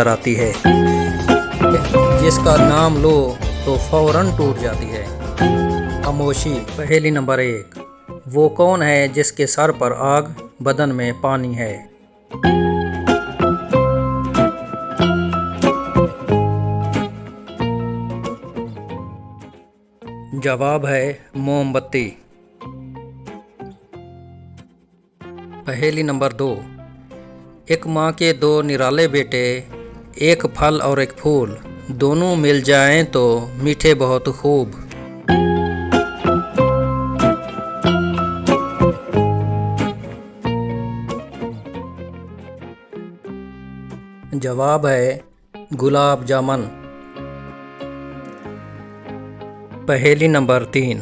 नजर आती है, जिसका नाम लो तो फौरन टूट जाती है। खामोशी। पहेली नंबर 1, वो कौन है जिसके सर पर आग, बदन में पानी है? जवाब है मोमबत्ती। पहेली नंबर 2, एक माँ के 2 निराले बेटे, एक फल और एक फूल, दोनों मिल जाएं तो मीठे बहुत खूब। जवाब है गुलाब जामुन। पहेली नंबर 3,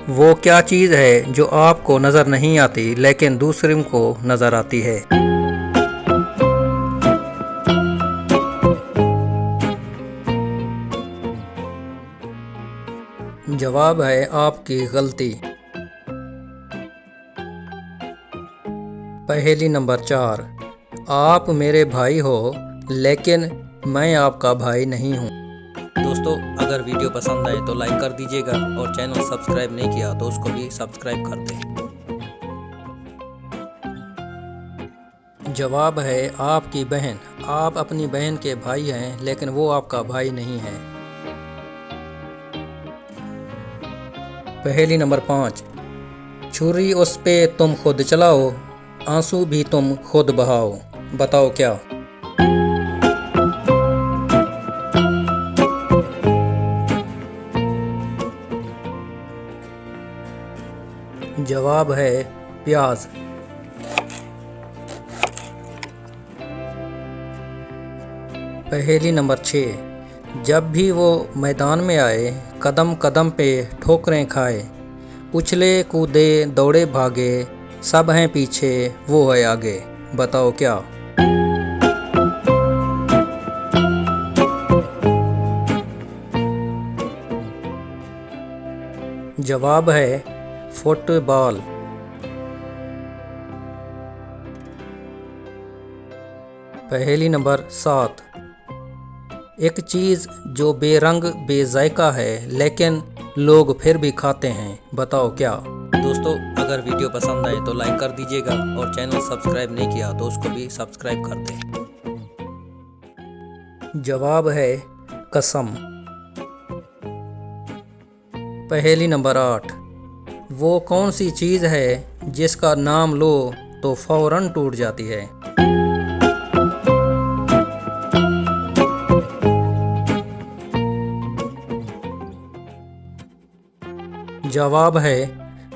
वो क्या चीज़ है जो आपको नज़र नहीं आती लेकिन दूसरों को नज़र आती है? जवाब है आपकी गलती। पहेली नंबर 4, आप मेरे भाई हो लेकिन मैं आपका भाई नहीं हूँ। दोस्तों, अगर वीडियो पसंद आए तो लाइक कर दीजिएगा और चैनल सब्सक्राइब नहीं किया तो उसको भी सब्सक्राइब कर दें। जवाब है आपकी बहन। आप अपनी बहन के भाई हैं लेकिन वो आपका भाई नहीं है। पहेली नंबर 5, छुरी उस पे तुम खुद चलाओ, आंसू भी तुम खुद बहाओ, बताओ क्या? जवाब है प्याज। पहेली नंबर 6, जब भी वो मैदान में आए, कदम कदम पे ठोकरें खाए, उछले कूदे दौड़े भागे, सब हैं पीछे वो है आगे, बताओ क्या? जवाब है फुटबॉल। पहेली नंबर 7, एक चीज़ जो बेरंग बेजायका है लेकिन लोग फिर भी खाते हैं, बताओ क्या? दोस्तों, अगर वीडियो पसंद आए तो लाइक कर दीजिएगा और चैनल सब्सक्राइब नहीं किया तो उसको भी सब्सक्राइब कर दें। जवाब है कसम। पहेली नंबर 8, वो कौन सी चीज़ है जिसका नाम लो तो फौरन टूट जाती है? जवाब है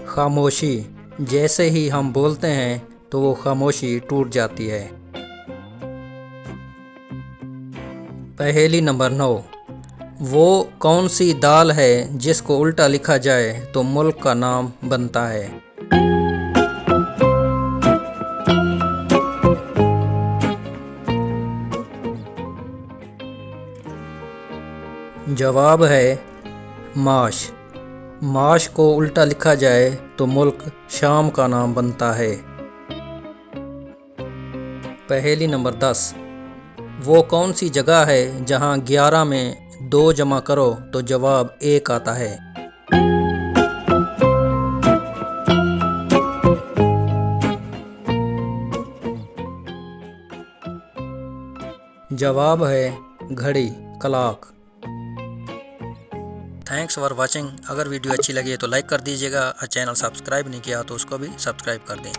खामोशी। जैसे ही हम बोलते हैं तो वो खामोशी टूट जाती है। पहेली नंबर 9, वो कौन सी दाल है जिसको उल्टा लिखा जाए तो मुल्क का नाम बनता है? जवाब है माश। माश को उल्टा लिखा जाए तो मुल्क शाम का नाम बनता है। पहेली नंबर 10, वो कौन सी जगह है जहां 11 में 2 जमा करो तो जवाब 1 आता है? जवाब है घड़ी, क्लॉक। Thanks for watching. अगर वीडियो अच्छी लगी है तो लाइक कर दीजिएगा और चैनल सब्सक्राइब नहीं किया तो उसको भी सब्सक्राइब कर दें।